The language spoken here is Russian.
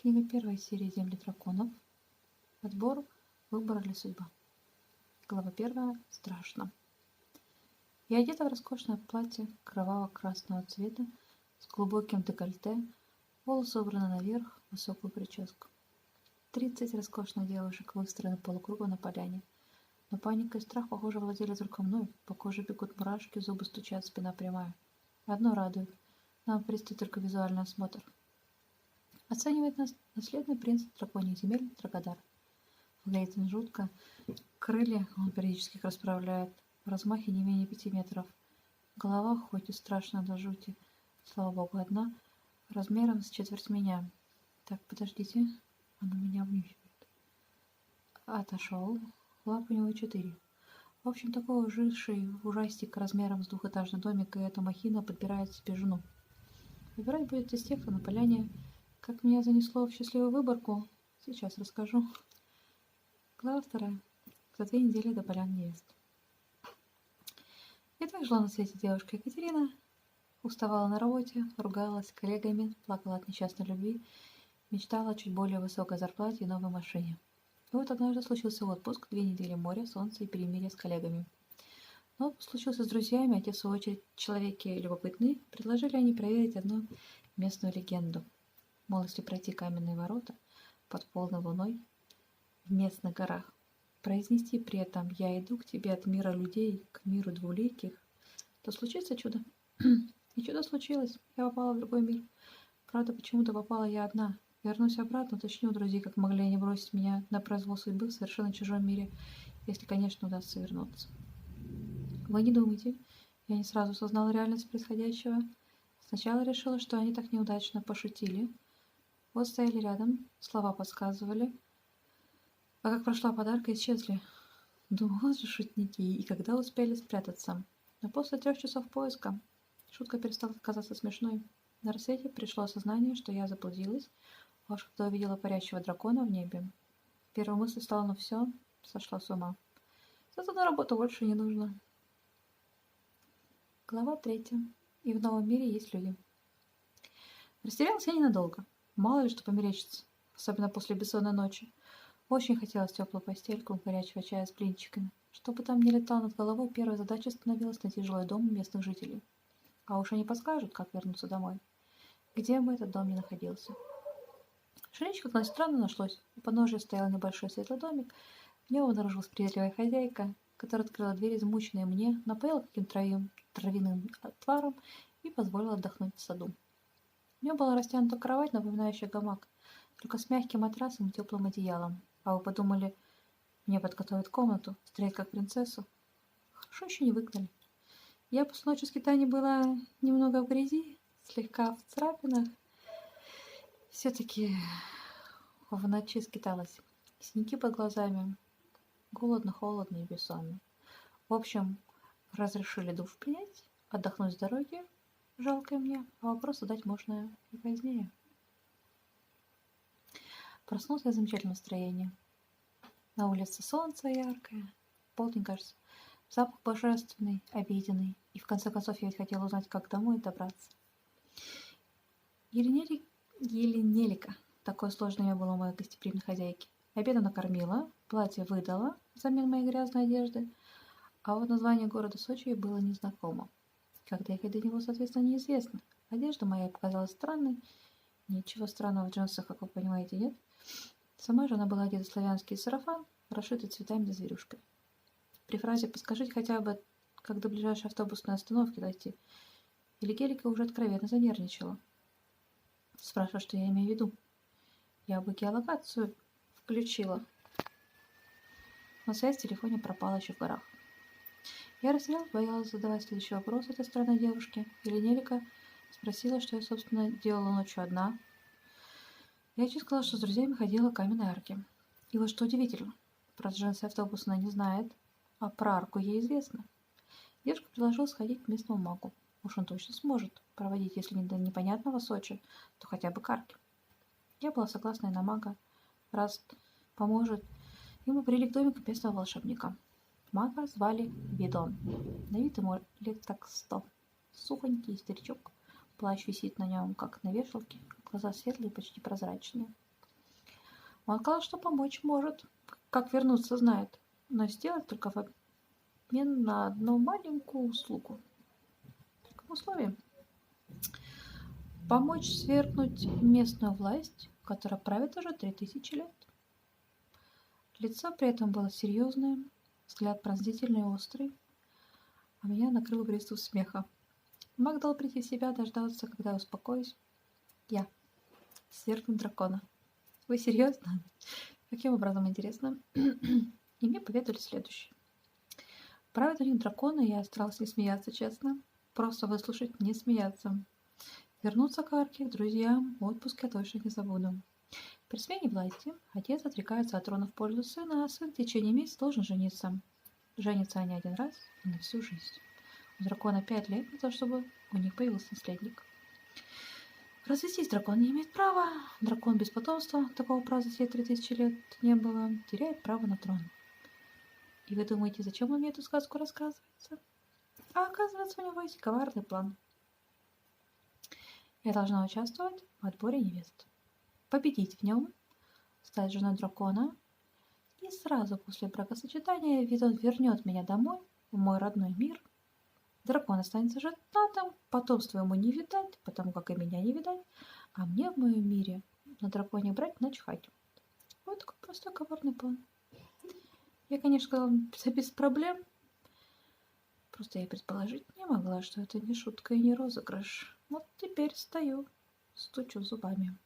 Книга первой серии «Земли драконов». Отбор, выбор или судьба. Глава первая. Страшно. Я одета в роскошное платье кроваво-красного цвета с глубоким декольте, волосы убраны наверх, высокую прическу. 30 роскошных девушек выстроены полукругом на поляне. Но паника и страх, похоже, владели только мной. По коже бегут мурашки, зубы стучат, спина прямая. Одно радует. Нам предстоит только визуальный осмотр. Оценивает нас наследный принц драконьих земель Драгодар. Выглядит он жутко. Крылья он периодически их расправляет. В размахе не менее 5 метров. Голова, хоть и страшная до жути, слава богу, одна, размером с четверть меня. Так, подождите, оно меня обнюхивает. Отошел. Лап у него 4. В общем, такой уживший ужастик размером с двухэтажный домик, и эта махина подбирает себе жену. Выбирать будет из тех, кто на поляне. Как меня занесло в счастливую выборку, сейчас расскажу. Глава 2. За 2 недели до полян невест. Итак, жила на свете девушка Екатерина. Уставала на работе, ругалась с коллегами, плакала от несчастной любви, мечтала о чуть более высокой зарплате и новой машине. И вот однажды случился отпуск, 2 недели моря, солнца и перемирия с коллегами. Но отпуск случился с друзьями, а те, в свою очередь, человеки любопытные, предложили они проверить одну местную легенду. Мол, если пройти каменные ворота под полной луной в местных горах, произнести при этом «Я иду к тебе от мира людей к миру двуликих», то случится чудо. И чудо случилось. Я попала в другой мир. Правда, почему-то попала я одна. Вернусь обратно, уточню у друзей, как могли они бросить меня на произвол судьбы в совершенно чужом мире, если, конечно, удастся вернуться. Вы не думайте, я не сразу осознала реальность происходящего. Сначала решила, что они так неудачно пошутили. Вот стояли рядом, слова подсказывали. А как прошла подарка, исчезли. Думала, вот же шутники, и когда успели спрятаться. Но после 3 часов поиска шутка перестала казаться смешной. На рассвете пришло осознание, что я заблудилась, а уж когда увидела парящего дракона в небе. Первой мыслью стала: ну все, сошла с ума. Зато на работу больше не нужно. Глава 3. И в новом мире есть люди. Растерялась я ненадолго. Мало ли что померещится, особенно после бессонной ночи. Очень хотелось теплую постельку, горячего чая с блинчиками. Что бы там ни летало над головой, первой задачей становилась найти жилой дом местных жителей. А уж они подскажут, как вернуться домой. Где бы этот дом ни находился. Жилище, как ни странно, нашлось. У подножия стоял небольшой светлый домик. В нем обнаружилась приветливая хозяйка, которая открыла дверь, измученная мне, напоила каким-то травяным отваром и позволила отдохнуть в саду. У нее была растянута кровать, напоминающая гамак, только с мягким матрасом и теплым одеялом. А вы подумали, мне подготовят комнату, встретить как принцессу? Хорошо еще не выгнали. Я после ночи скитаний была немного в грязи, слегка в царапинах. Все-таки в ночи скиталась. Синяки под глазами. Голодно, холодно и бессонно. В общем, разрешили душ принять, отдохнуть с дороги, жалко мне, а вопрос задать можно и позднее. Проснулся я в замечательном настроении. На улице солнце яркое, полдень, кажется, запах божественный, обеденный, и в конце концов я ведь хотела узнать, как домой добраться. Еленелика, такое сложное имя было у моей гостеприимной хозяйки. Обеда накормила, платье выдала взамен моей грязной одежды, а вот название города Сочи было незнакомо. Как доехать до него, соответственно, неизвестно. Одежда моя показалась странной. Ничего странного в джинсах, как вы понимаете, нет. Сама же она была одета в славянский сарафан, расшитый цветами да зверюшкой. При фразе «подскажите хотя бы, как до ближайшей автобусной остановки дойти», Еленелика уже откровенно занервничала. Спрашиваю, что я имею в виду. Я бы геолокацию включила. Но связь в телефоне пропала еще в горах. Я растерялась, боялась задавать следующий вопрос этой странной девушке. Еленелика спросила, что я, собственно, делала ночью одна. Я чуть сказала, что с друзьями ходила к каменной арке. И вот что удивительно, про джинсы автобус она не знает, а про арку ей известно. Девушка предложила сходить к местному магу. Уж он точно сможет проводить, если не до непонятного Сочи, то хотя бы к арке. Я была согласна и на мага, раз поможет, и мы прибыли к домику местного волшебника. Мага звали Видон. На вид ему лет так 100. Сухонький старичок. Плащ висит на нем, как на вешалке. Глаза светлые, почти прозрачные. Он сказал, что помочь может, как вернуться знает, но сделать только в обмен на одну маленькую услугу. Условие. Помочь свергнуть местную власть, которая правит уже 3000 лет. Лицо при этом было серьезное, взгляд пронзительный и острый, а меня накрыл приступ смеха. Маг дал прийти в себя, дождаться, когда я успокоюсь. Я. Свергнуть дракона. Вы серьезно? Каким образом, интересно? И мне поведали следующее. Правит у них дракона, я старался не смеяться, честно. Просто выслушать, не смеяться. Вернуться к Арке, к друзьям, отпуск я точно не забуду. При смене власти отец отрекается от трона в пользу сына, а сын в течение месяца должен жениться. Женятся они один раз и на всю жизнь. У дракона 5 лет на то, чтобы у них появился наследник. Развестись дракон не имеет права. Дракон без потомства, такого права за все 3000 лет не было, теряет право на трон. И вы думаете, зачем он мне эту сказку рассказывается? А оказывается, у него есть коварный план. Я должна участвовать в отборе невест. Победить в нем, стать женой дракона, и сразу после бракосочетания, ведь он вернет меня домой, в мой родной мир. Дракон останется женатым, потомства ему не видать, потому как и меня не видать, а мне в моем мире на драконе брать начхать. Вот такой простой коварный план. Я, конечно, сказала, без проблем. Просто я предположить не могла, что это не шутка и не розыгрыш. Вот теперь стою, стучу зубами.